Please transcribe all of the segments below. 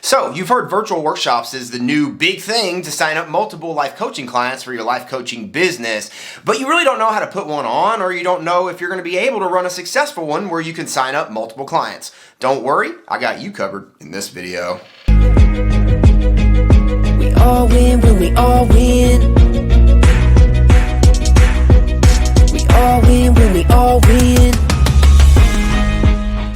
So, you've heard virtual workshops is the new big thing to sign up multiple life coaching clients for your life coaching business, but you really don't know how to put one on, or you don't know if you're going to be able to run a successful one where you can sign up multiple clients. Don't worry, I got you covered in this video. We all win when we all win. We all win when we all win.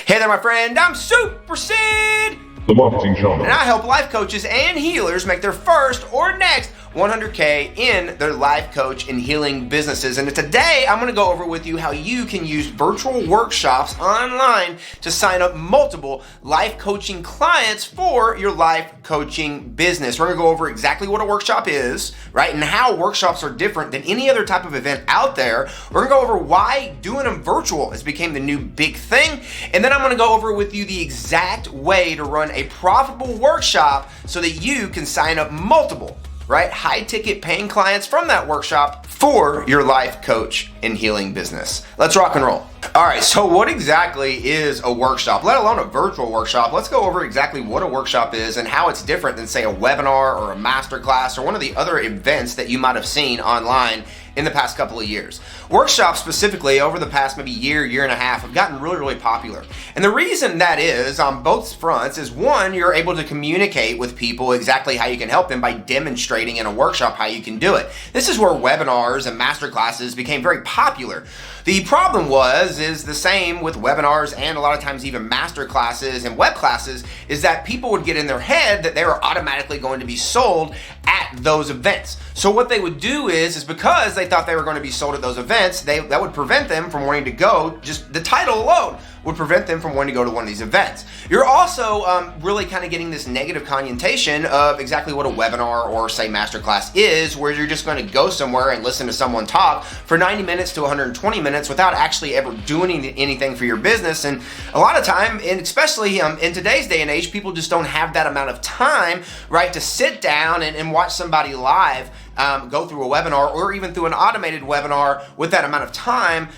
Hey there, my friend, I'm Super Sid, the Marketing Shaman. and I help life coaches and healers make their first or next 100K in their life coach and healing businesses. And today I'm going to go over with you how you can use virtual workshops online to sign up multiple life coaching clients for your life coaching business. We're going to go over exactly what a workshop is, right? And how workshops are different than any other type of event out there. We're going to go over why doing them virtual has become the new big thing. And then I'm going to go over with you the exact way to run a profitable workshop so that you can sign up multiple, right, high ticket paying clients from that workshop for your life coach and healing business. Let's rock and roll. All right, so what exactly is a workshop, let alone a virtual workshop? Let's go over exactly what a workshop is and how it's different than, say, a webinar or a masterclass or one of the other events that you might have seen online in the past couple of years. Workshops specifically over the past maybe year and a half have gotten really popular. And the reason that is on both fronts is, one, you're able to communicate with people exactly how you can help them by demonstrating in a workshop how you can do it. This is where webinars and masterclasses became very popular. The problem is the same with webinars and a lot of times even master classes and web classes, is that people would get in their head that they were automatically going to be sold at those events. So what they would do is because they thought they were going to be sold at those events, that would prevent them from wanting to go. Just the title alone would prevent them from wanting to go to one of these events. You're also really kind of getting this negative connotation of exactly what a webinar or, say, masterclass is, where you're just going to go somewhere and listen to someone talk for 90 minutes to 120 minutes without actually ever doing anything for your business. And a lot of time, and especially in today's day and age, people just don't have that amount of time, right, to sit down and watch somebody live go through a webinar or even through an automated webinar with that amount of time,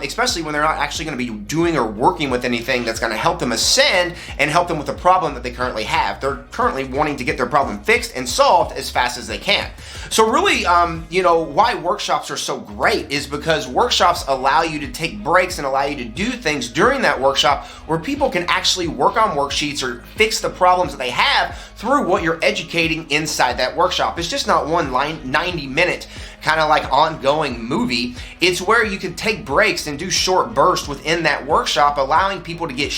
especially when they're not actually going to be doing or working with anything that's going to help them ascend and help them with the problem that they currently have. They're currently wanting to get their problem fixed and solved as fast as they can. So really, why workshops are so great is because workshops allow you to take breaks and allow you to do things during that workshop where people can actually work on worksheets or fix the problems that they have through what you're educating inside that workshop. It's just not one 90-minute kind of like ongoing movie. It's where you can take breaks and do short bursts within that workshop, allowing people to get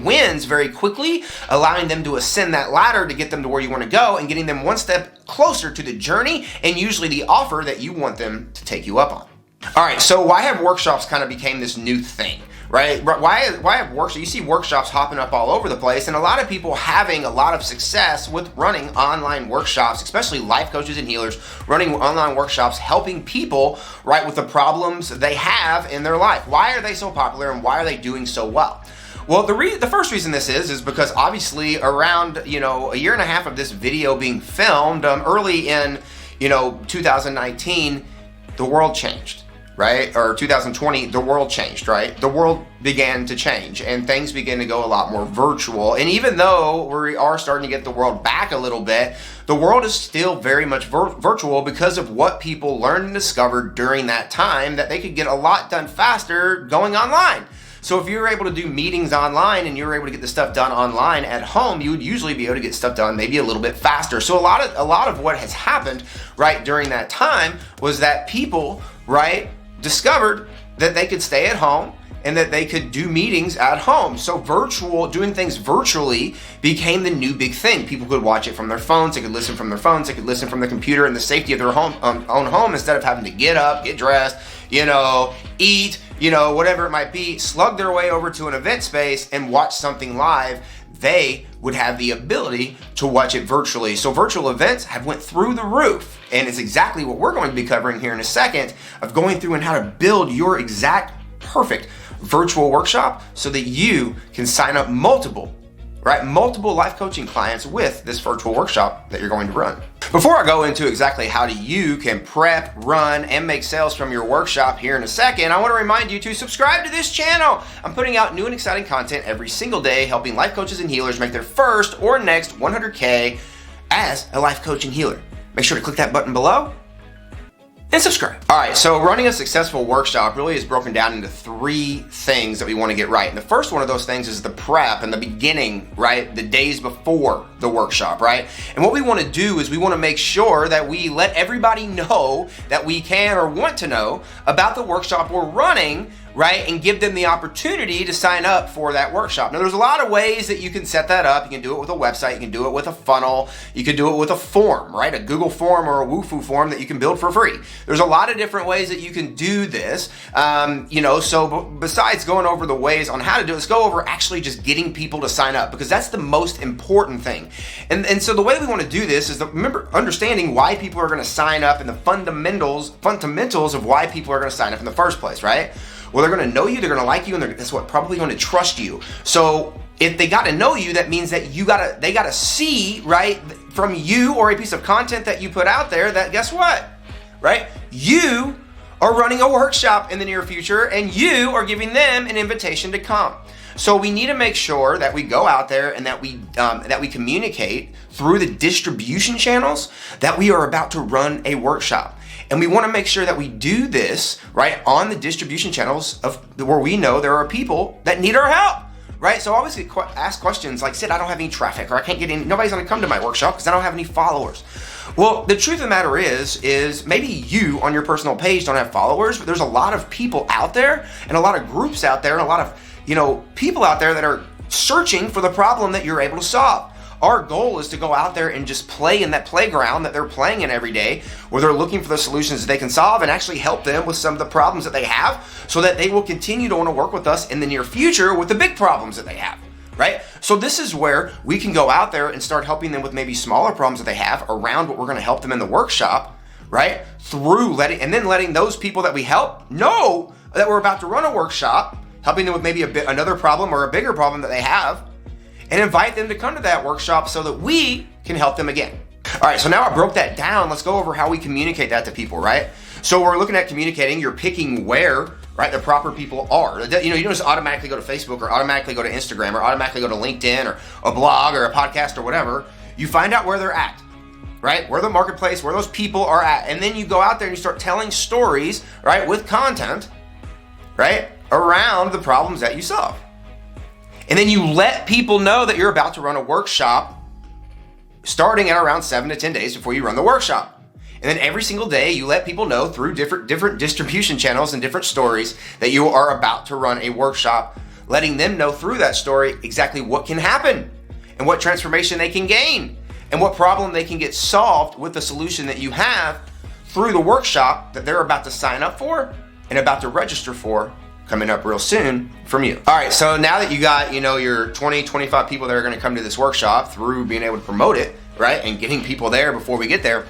wins very quickly, allowing them to ascend that ladder to get them to where you want to go, and getting them one step closer to the journey and usually the offer that you want them to take you up on. All right, so why have workshops kind of became this new thing? Right? Why have workshops? You see workshops hopping up all over the place, and a lot of people having a lot of success with running online workshops, especially life coaches and healers running online workshops, helping people, right, with the problems they have in their life. Why are they so popular and why are they doing so well? Well, the first reason this is because obviously around, a year and a half of this video being filmed, early in, 2019, the world changed. Right? Or 2020, the world changed, right? The world began to change and things began to go a lot more virtual. And even though we are starting to get the world back a little bit, the world is still very much virtual because of what people learned and discovered during that time, that they could get a lot done faster going online. So if you're able to do meetings online and you're able to get the stuff done online at home, you would usually be able to get stuff done maybe a little bit faster. So a lot of what has happened, right, during that time was that people, right, discovered that they could stay at home and that they could do meetings at home. So doing things virtually became the new big thing. People could watch it from their phones, they could listen from their phones, they could listen from the computer in the safety of their own home instead of having to get up, get dressed, eat, whatever it might be, slug their way over to an event space and watch something live. They would have the ability to watch it virtually. So virtual events have went through the roof, and it's exactly what we're going to be covering here in a second, of going through and how to build your exact perfect virtual workshop so that you can sign up multiple, right? Multiple life coaching clients with this virtual workshop that you're going to run. Before I go into exactly how you can prep, run, and make sales from your workshop here in a second, I want to remind you to subscribe to this channel. I'm putting out new and exciting content every single day, helping life coaches and healers make their first or next 100K as a life coach and healer. Make sure to click that button below and subscribe. All right, so running a successful workshop really is broken down into 3 things that we want to get right. And the first one of those things is the prep and the beginning, right? The days before the workshop, right? And what we want to do is we want to make sure that we let everybody know that we can or want to know about the workshop we're running, right? And give them the opportunity to sign up for that workshop. Now, there's a lot of ways that you can set that up. You can do it with a website. You can do it with a funnel. You can do it with a form, right? A Google form or a Woofu form that you can build for free. There's a lot of different ways that you can do this. So besides going over the ways on how to do it, let's go over actually just getting people to sign up, because that's the most important thing. And so the way we want to do this is remember understanding why people are going to sign up and the fundamentals of why people are going to sign up in the first place, right? Well, they're going to know you, they're going to like you, and that's what probably going to trust you. So if they got to know you, that means that they got to see, right, from you or a piece of content that you put out there that guess what, right? You are running a workshop in the near future, and you are giving them an invitation to come. So we need to make sure that we go out there and that we communicate through the distribution channels that we are about to run a workshop. And we want to make sure that we do this, right, on the distribution channels where we know there are people that need our help, right? So I always get asked questions like, Sid, I don't have any traffic, or I can't get in, nobody's going to come to my workshop because I don't have any followers. Well, the truth of the matter is maybe you on your personal page don't have followers, but there's a lot of people out there and a lot of groups out there and a lot of, people out there that are searching for the problem that you're able to solve. Our goal is to go out there and just play in that playground that they're playing in every day, where they're looking for the solutions that they can solve and actually help them with some of the problems that they have, so that they will continue to want to work with us in the near future with the big problems that they have, right? So this is where we can go out there and start helping them with maybe smaller problems that they have around what we're going to help them in the workshop, right? Through letting those people that we help know that we're about to run a workshop, helping them with maybe another problem or a bigger problem that they have, and invite them to come to that workshop so that we can help them again. All right, so now I broke that down. Let's go over how we communicate that to people, right? So we're looking at communicating. You're picking where, right, the proper people are. You don't just automatically go to Facebook or automatically go to Instagram or automatically go to LinkedIn or a blog or a podcast or whatever. You find out where they're at, right? Where the marketplace, where those people are at. And then you go out there and you start telling stories, right, with content, right, around the problems that you solve. And then you let people know that you're about to run a workshop starting at around 7 to 10 days before you run the workshop. And then every single day you let people know through different distribution channels and different stories that you are about to run a workshop, letting them know through that story exactly what can happen and what transformation they can gain and what problem they can get solved with the solution that you have through the workshop that they're about to sign up for and about to register for coming up real soon from you. All right, so now that you got, your 20, 25 people that are going to come to this workshop through being able to promote it, right, and getting people there before we get there,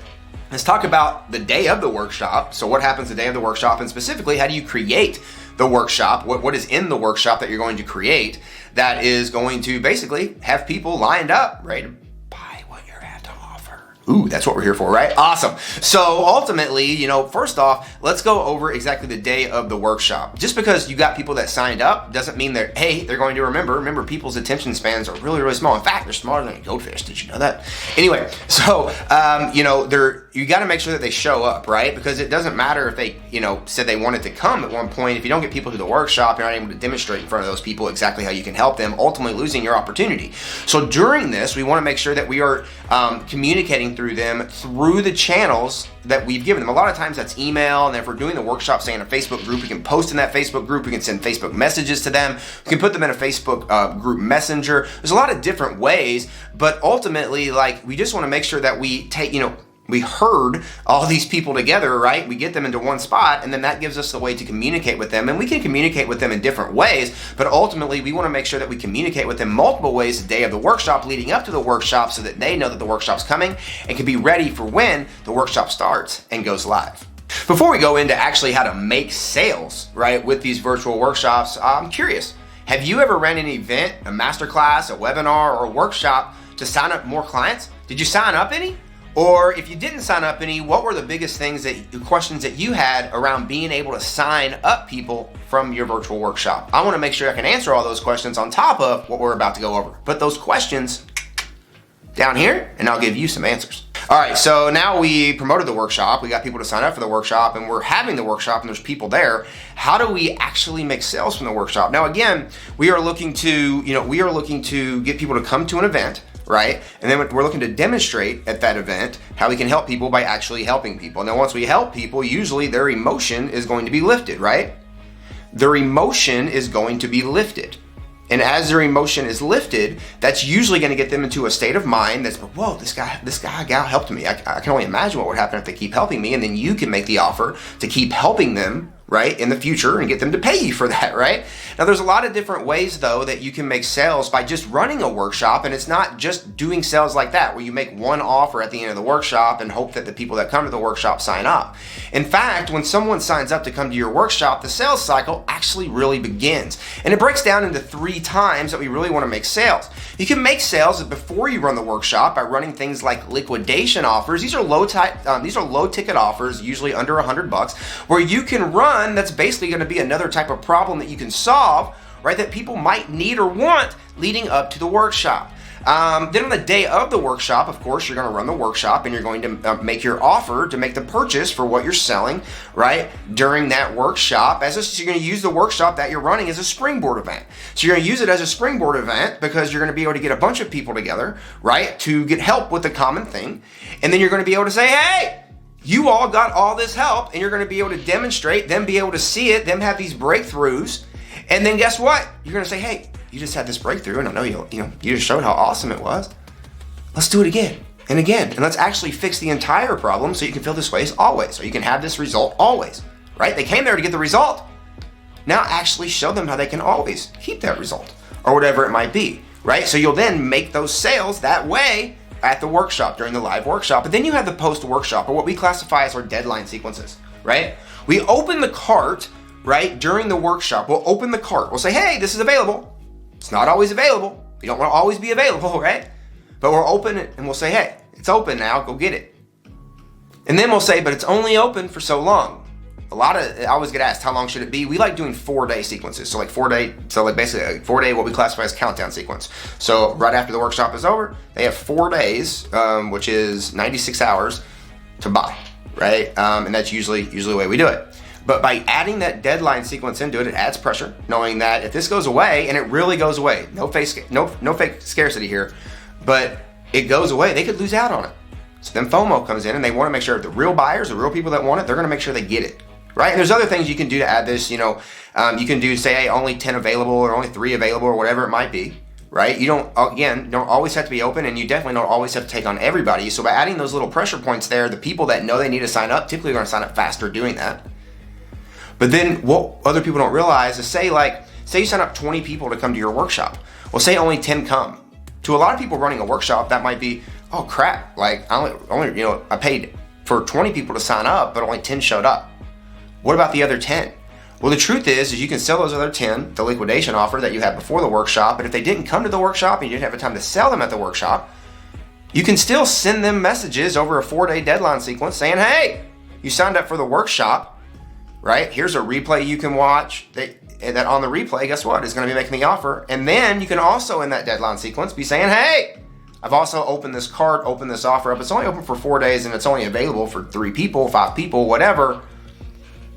let's talk about the day of the workshop. So what happens the day of the workshop, and specifically, how do you create the workshop? What is in the workshop that you're going to create that is going to basically have people lined up, ready to buy what you're at to offer? Ooh, that's what we're here for, right? Awesome. So ultimately, first off, let's go over exactly the day of the workshop. Just because you got people that signed up doesn't mean they're going to remember. Remember, people's attention spans are really, really small. In fact, they're smaller than a goldfish. Did you know that? Anyway, so, you got to make sure that they show up, right? Because it doesn't matter if they, said they wanted to come at one point. If you don't get people to the workshop, you're not able to demonstrate in front of those people exactly how you can help them, ultimately losing your opportunity. So during this, we want to make sure that we are communicating through them through the channels that we've given them. A lot of times that's email, and if we're doing the workshop, say in a Facebook group, we can post in that Facebook group, we can send Facebook messages to them, we can put them in a Facebook group messenger. There's a lot of different ways, but ultimately, we just want to make sure that we take, we herd all these people together, right? We get them into one spot, and then that gives us the way to communicate with them. And we can communicate with them in different ways, but ultimately we want to make sure that we communicate with them multiple ways the day of the workshop, leading up to the workshop, so that they know that the workshop's coming and can be ready for when the workshop starts and goes live. Before we go into actually how to make sales, right, with these virtual workshops, I'm curious, Have you ever ran an event, a masterclass, a webinar, or a workshop to sign up more clients? Did you sign up any? Or if you didn't sign up any, what were the biggest questions that you had around being able to sign up people from your virtual workshop? I want to make sure I can answer all those questions on top of what we're about to go over. Put those questions down here and I'll give you some answers. All right, so now we promoted the workshop. We got people to sign up for the workshop and we're having the workshop and there's people there. How do we actually make sales from the workshop? Now, again, we are looking to get people to come to an event, right? And then we're looking to demonstrate at that event how we can help people by actually helping people. Now, once we help people, usually their emotion is going to be lifted, right? Their emotion is going to be lifted. And as their emotion is lifted, that's usually going to get them into a state of mind that's, whoa, this guy helped me. I can only imagine what would happen if they keep helping me. And then you can make the offer to keep helping them, right, in the future and get them to pay you for that, right? Now, there's a lot of different ways, though, that you can make sales by just running a workshop. And it's not just doing sales like that, where you make one offer at the end of the workshop and hope that the people that come to the workshop sign up. In fact, when someone signs up to come to your workshop, the sales cycle actually really begins. And it breaks down into 3 times that we really want to make sales. You can make sales before you run the workshop by running things like liquidation offers. These are low ticket offers, usually under $100, where you can run. That's basically going to be another type of problem that you can solve, right, that people might need or want leading up to the workshop. Then on the day of the workshop, of course, you're going to run the workshop and you're going to make your offer to make the purchase for what you're selling, right, during that workshop. So you're going to use the workshop that you're running as a springboard event. So you're going to use it as a springboard event because you're going to be able to get a bunch of people together, right, to get help with the common thing. And then you're going to be able to say, hey, you all got all this help, and you're going to be able to demonstrate, them be able to see it, them have these breakthroughs. And then guess what? You're going to say, hey, you just had this breakthrough, and I know you just showed how awesome it was. Let's do it again and again. And let's actually fix the entire problem so you can feel this way always, so you can have this result always, right? They came there to get the result. Now actually show them how they can always keep that result or whatever it might be, right? So you'll then make those sales that way at the workshop, during the live workshop. But then you have the post-workshop, or what we classify as our deadline sequences, right? We open the cart, right, during the workshop. We'll open the cart. We'll say, hey, this is available. It's not always available. We don't want to always be available, right? But we'll open it and we'll say, hey, it's open now, go get it. And then we'll say, but it's only open for so long. I always get asked, how long should it be? We like doing 4-day sequences. So basically a 4-day, what we classify as countdown sequence. So right after the workshop is over, they have 4 days, which is 96 hours to buy, right? And that's usually the way we do it. But by adding that deadline sequence into it, it adds pressure, knowing that if this goes away, and it really goes away, no fake scarcity here, but it goes away, they could lose out on it. So then FOMO comes in and they want to make sure the real buyers, the real people that want it, they're going to make sure they get it. Right? And there's other things you can do to add this, you can do, say, hey, only 10 available or only 3 available or whatever it might be, right? You don't always have to be open, and you definitely don't always have to take on everybody. So by adding those little pressure points there, the people that know they need to sign up typically are going to sign up faster doing that. But then what other people don't realize is say you sign up 20 people to come to your workshop. Well, say only 10 come. To a lot of people running a workshop, that might be, oh crap, like I paid for 20 people to sign up, but only 10 showed up. What about the other 10? Well, the truth is you can sell those other 10, the liquidation offer that you had before the workshop, but if they didn't come to the workshop and you didn't have the time to sell them at the workshop, you can still send them messages over a 4-day deadline sequence saying, hey, you signed up for the workshop, right? Here's a replay you can watch. That on the replay, guess what, is going to be making the offer. And then you can also, in that deadline sequence, be saying, hey, I've also opened this cart, opened this offer up. It's only open for 4 days and it's only available for 3 people, 5 people, whatever.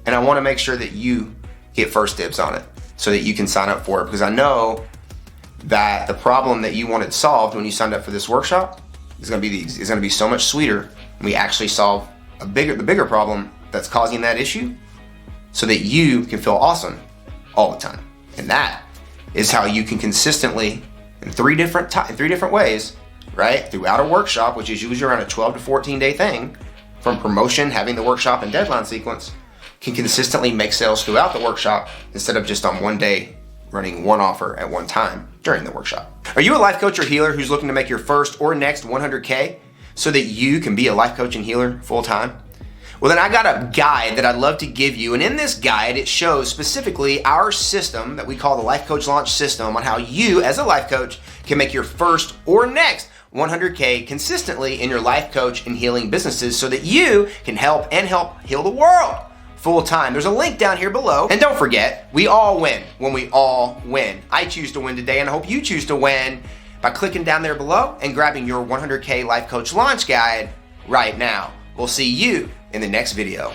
And I want to make sure that you get first dibs on it so that you can sign up for it, because I know that the problem that you wanted solved when you signed up for this workshop is going to be so much sweeter when we actually solve the bigger problem that's causing that issue, so that you can feel awesome all the time. And that is how you can consistently, in 3 different ways, right, throughout a workshop, which is usually around a 12 to 14 day thing, from promotion, having the workshop and deadline sequence, can consistently make sales throughout the workshop instead of just on one day running one offer at one time during the workshop. Are you a life coach or healer who's looking to make your first or next 100K so that you can be a life coach and healer full time? Well, then I got a guide that I'd love to give you. And in this guide, it shows specifically our system that we call the Life Coach Launch System on how you, as a life coach, can make your first or next 100K consistently in your life coach and healing businesses so that you can help heal the world full time. There's a link down here below. And don't forget, we all win when we all win. I choose to win today, and I hope you choose to win by clicking down there below and grabbing your 100K Life Coach Launch Guide right now. We'll see you in the next video.